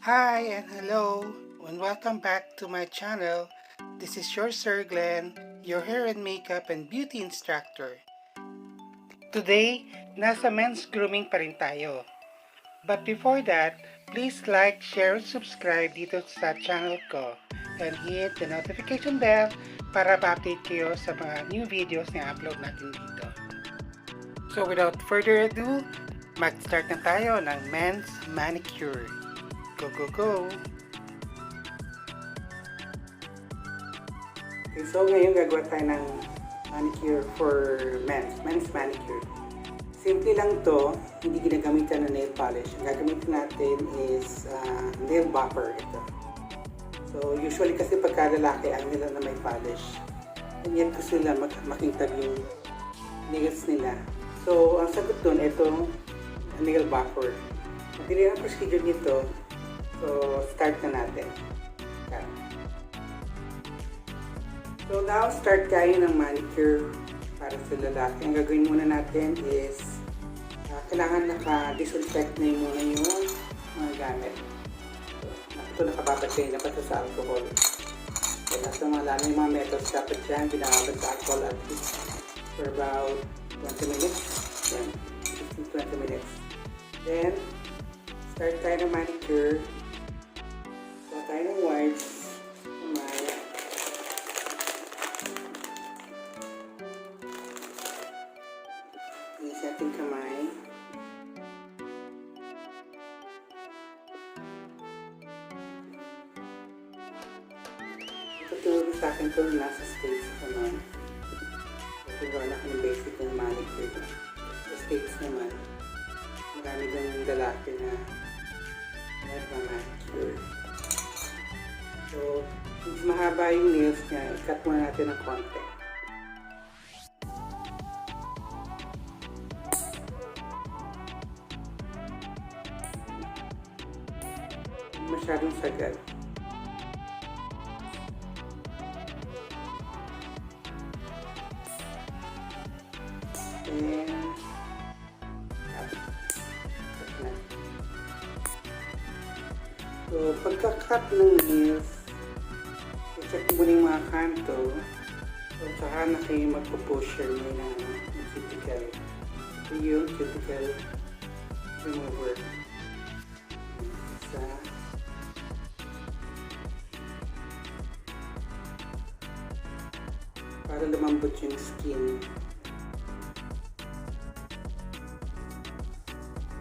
Hi and hello and welcome back to my channel. This is your Sir Glenn, your hair and makeup and beauty instructor. Today, nasa men's grooming pa rin tayo. But before that, please like, share, and subscribe dito sa channel ko and hit the notification bell para pa-update kayo sa mga new videos na upload natin dito. So without further ado, mag-start na tayo ng men's manicure. Go, go, go! Okay, so ngayon gagawa tayo ng manicure for men's manicure. Simple lang to, hindi ginagamitan ng nail polish. Ang gagamitin natin is nail buffer ito. So usually kasi pagka lalaki ang nila na may polish. And yet gusto nila makintab yung nails nila. So ang sagot dun, itong nail buffer. Madali ang procedure nito. So start na natin. Okay. So now start tayo ng manicure para sa lalaki. Ang gagawin muna natin is kailangan naka-disinfect na muna yung mga gamit. So, ito nakababagay na pa ito sa alcohol. So lahat ng mga metals dapat dyan, binabad sa alcohol at least for about 20 minutes. Then 15-20 minutes. Then start tayo ng manicure. So tayo ng wipes. Sa ating kamay. Ito tinuro sa akin ito nasa States naman. Ito na ako ng basic ng manicure. Sa States naman, marami ng lalaki na manicure. So, since mahaba yung nails niya, i-cut muna natin ng konti. Masyadong sagad. And so pagka-cut ng nails, i-check mo na yung mga kanto. So saka na kayo magpo-pusher nyo ng cuticle. Ito yung cuticle remover. Para lumambot yung skin.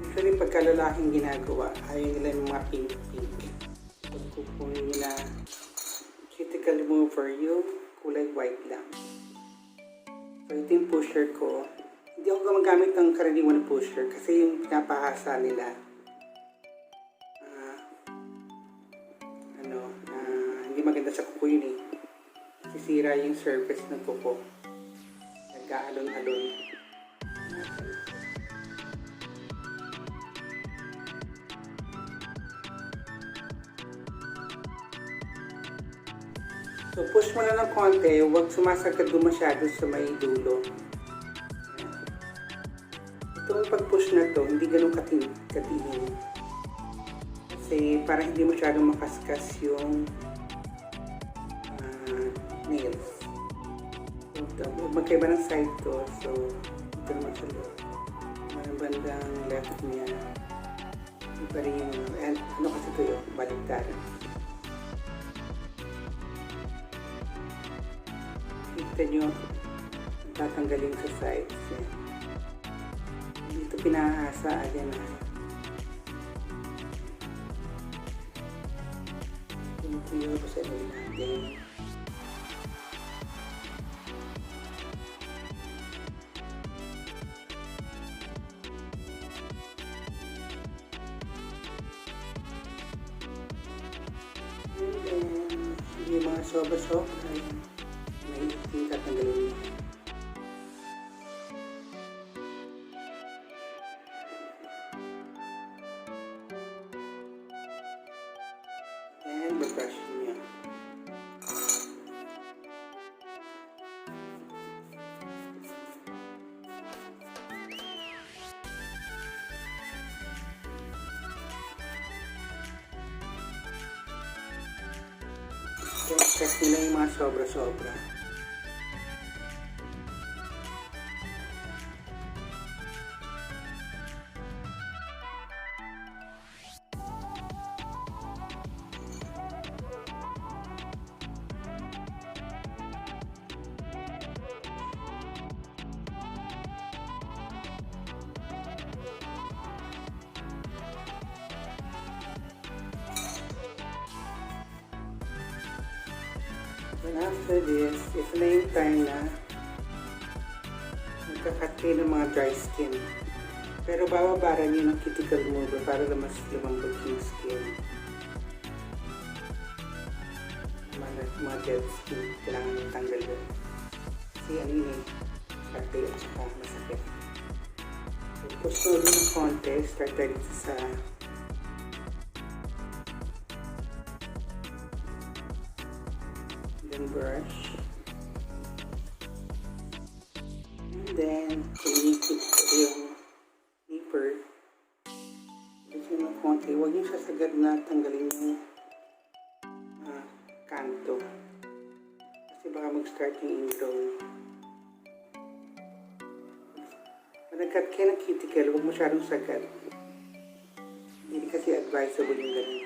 Usually pagka lalaking ginagawa, ayaw nila yung mga pink-pink. Pagkukunin nila cuticle remover, yung kulay white lang. So ito yung pusher ko. Hindi ako gumagamit ng karaniwan na pusher kasi yung pinapahasa nila hindi maganda sa kuko yun eh. Sisira yung surface ng kuko. Nagkaalon-alon. So push mo na ng konti, huwag sumasagad masyado sa may dulo. Itong pag-push na to, hindi ganun katihin. Kasi para hindi masyadong makaskas yung nails. So, magkaiba ng side to. So, ito naman sa loob. Ang bandang left niya. Iba rin yung, and ano kasi ito yun? Baligtad. Kita nyo, tatanggalin sa sides. Yan. Dito pinahasa. Ayan na. Ito yung sa loob natin. Yung mga sobra-sobra ay may tingkat ng galawin. And mag-brush niya. check nila yung mga sobra-sobra. And after this, ito na yung time na magkakat kayo ng mga dry skin. Pero bababaran nyo ng cuticle remover para mas lumambot yung skin. Mga dead skin, kailangan nyo tanggal yun. Kasi ano yun eh, parte at saka masakit. So, push mo ulit ng konti, start tayo dito sa brush, and then kunikit yung nipper. Gusto nyo ng konti, huwag nyo sasagad na tanggalin yung kanto kasi baka mag-start yung ingrown. Pag nag-cut kayo ng cuticle, huwag masyadong sagad, hindi kasi advisable yung ganun.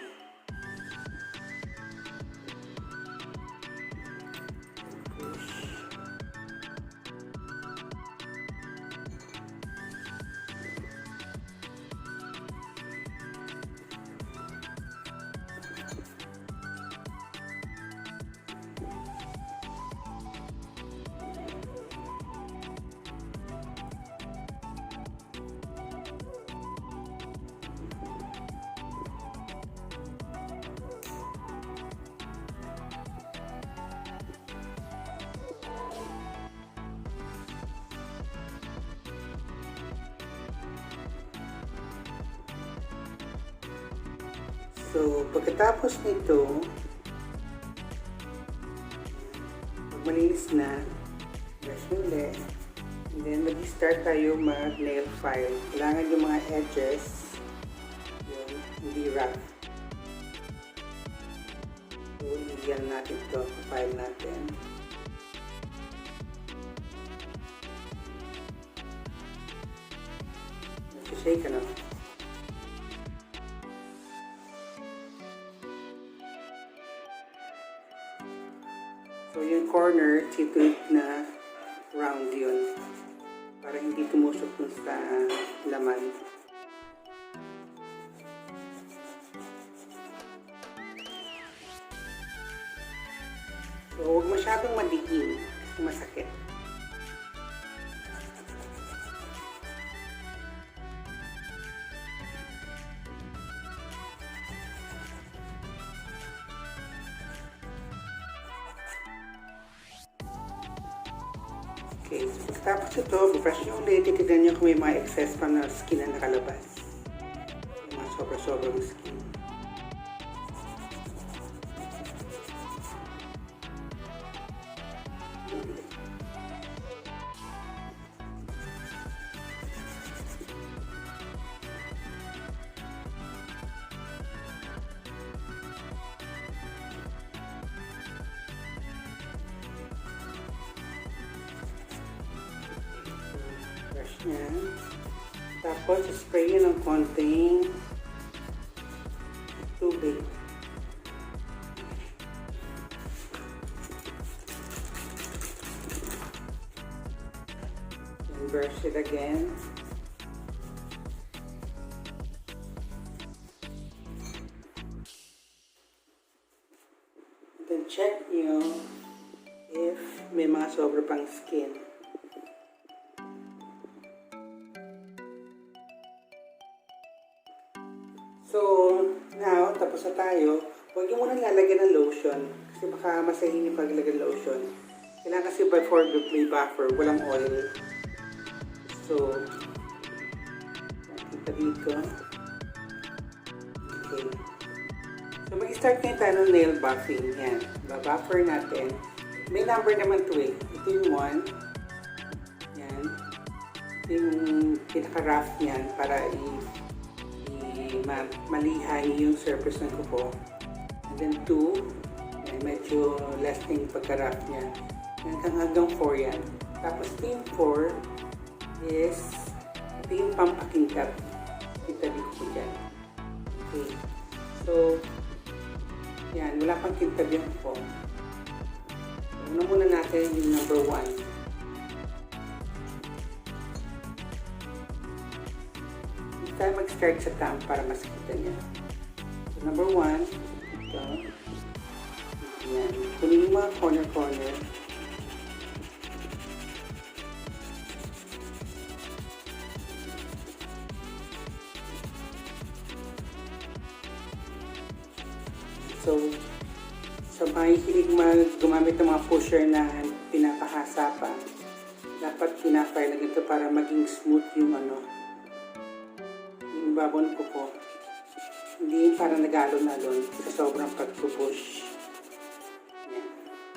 So, pagkatapos nito, pag malinis na, brush nyo ulit, and then mag-start tayo mag-nail file. Kailangan yung mga edges, yun, hindi rough. So, iyan natin ito, file natin. Shake ano? So, yung corner, situate na round yun. Para hindi tumusok dun sa laman. So, huwag masyadong madigin. Kasi masakit. Okay, so pagkatapos ito, brush nyo ulit, titignan nyo kung may mga excess pa na skin na nakalabas. Yung mga sobra-sobrang skin. Yan. Tapos, spray yun ng konting tubig. And brush it again. Then, check nyo if may mga sobra pang skin. So, now, tapos na tayo. Huwag yung muna lalagyan ng lotion. Kasi baka masahin yung paglagyan ng lotion. Kailangan kasi before may buffer, walang oil. So, kita dito. Okay. So, mag-start na tayo ng nail buffing. Yan. Buffer natin. May number naman ito eh. Ito yung 1. Yan. Ito yung pinaka-rough niyan para malihay yung surface ng kuko. And then 2, Ayan, medyo less na yung pagka-rough niya. Hanggang 4 yan. Tapos yung 4 is ito yung pampaking cup. Itabi ko po dyan. Okay. So, yan. Wala pang kintab yung foam. So, una muna natin yung number 1. Hindi tayo mag-start sa thumb para mas kita niya. So, number 1. Ito. Yan. Kunin yung mga corner-corner. So, sa mga hilig gumamit ng mga pusher na pinapahasa pa, dapat pinafile na ito para maging smooth yung yung babon ko po. Hindi yung parang nag-alon-alon sa sobrang pag-push. Yan.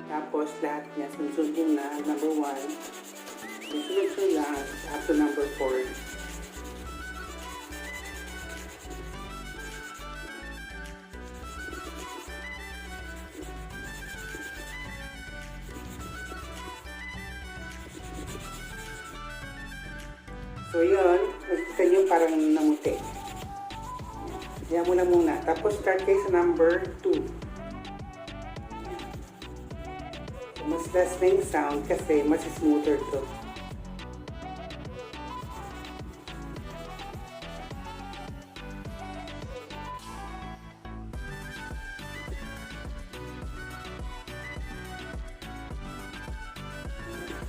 Tapos lahat niya, sunod-sunod na number 1, sunod-sunod na up to number 4. So yun, makikita nyo parang namuti. Yan mo na muna. Tapos start kayo sa number 2. So, mas less na yung sound kasi mas smoother to.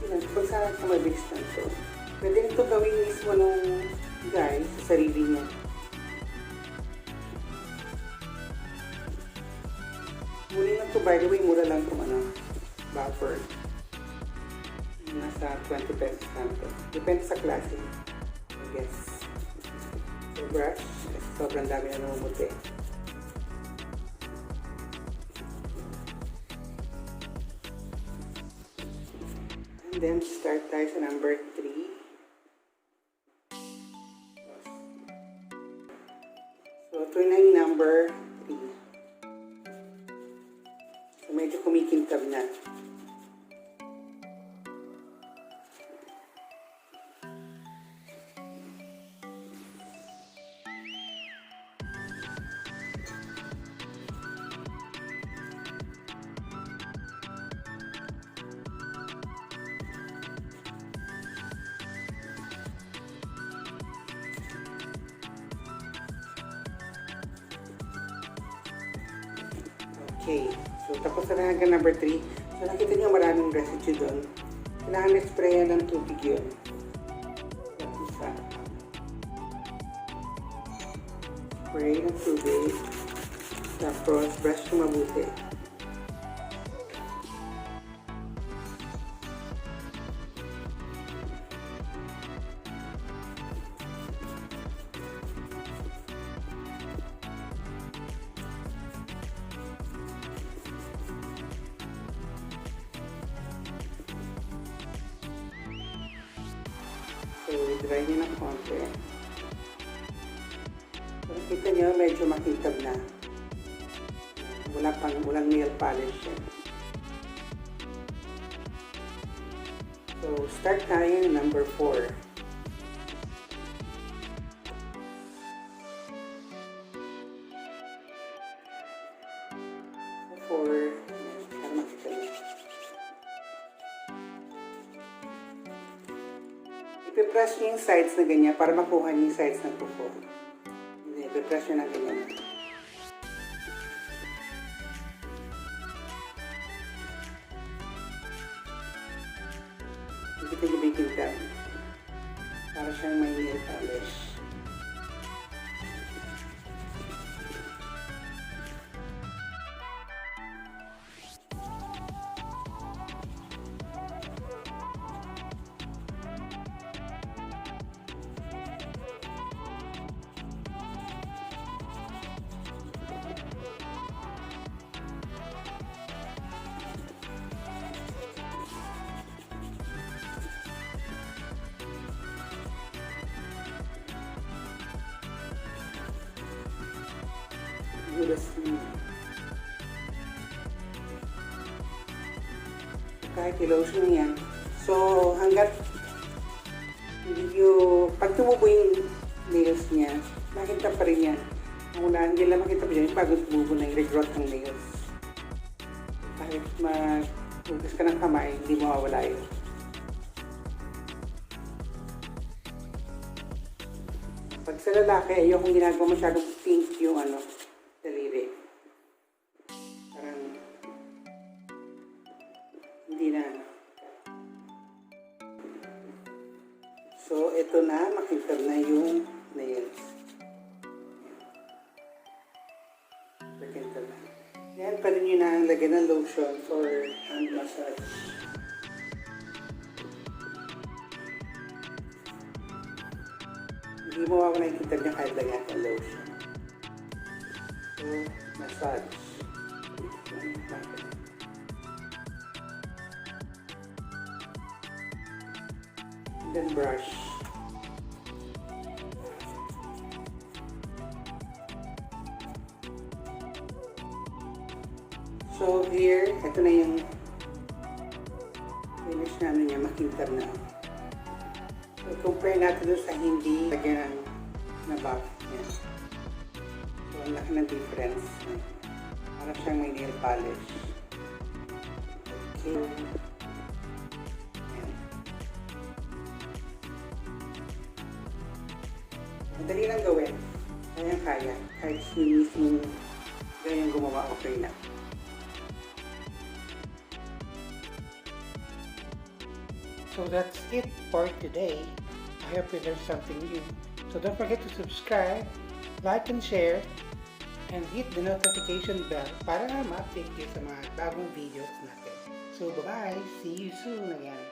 Pag sana ka mabilis lang to. Pwede nito gawin mismo nung guy sa sarili niya. Mura lang to, by the way, mura lang itong buffer. Nasa 20 pesos lang to. Depende sa klase, I guess. So brush, sobrang dami na namumuti. And then start tayo sa number 3. So, ito na yung number 3. So, medyo kumikintab na. Okay, so tapos na hanggang number 3. So nakita nyo maraming residue doon. Kailangan na-sprayan ng tubig yun. Isa. Spray ng tubig. Tapos brush ko mabuti. So, i-dry nyo ng konti. So, nakita nyo, medyo makintab na. Walang nail polish yan. So, start tayo ng number 4. So, 4. Para makita nyo. Ipipress nyo yung sides na ganyan para makuha nyo yung sides ng kuko. Hindi, ipipress nyo na ganyan. Ikita nyo baking tab. Para siyang may nail polish. kahit i-lotion yan. So, hanggat pag tumubo yung nails niya, makita pa rin yan. Ang unahan, hindi lang makita pa dyan, bago tumubo na yung regrowth ng nails. Kahit mag-ugas ka ng kamay, hindi mawawala yun. Pag sa lalaki, ayokong ginagawa masyadong pink yung daliri. Parang hindi na. So, ito na, makita na yung nails. Makita na. Yan, pwede nyo na lagyan ng lotion for hand massage. Hindi mo ako nakikita niya kahit lagyan ng lotion. So, massage. And then brush. So here, ito na yung finish na niya, makintab na. So compare natin doon sa hindi lagyan na buff niya. So ang laki ng difference. Parang siyang may nail polish. Okay. Madali lang gawin. Kaya. Kahit yung mismong ganyang gumawa, okay na. So that's it for today. I hope you learned something new. So don't forget to subscribe, like and share, and hit the notification bell para ma-update kayo sa mga bagong videos natin. So bye-bye! See you soon again!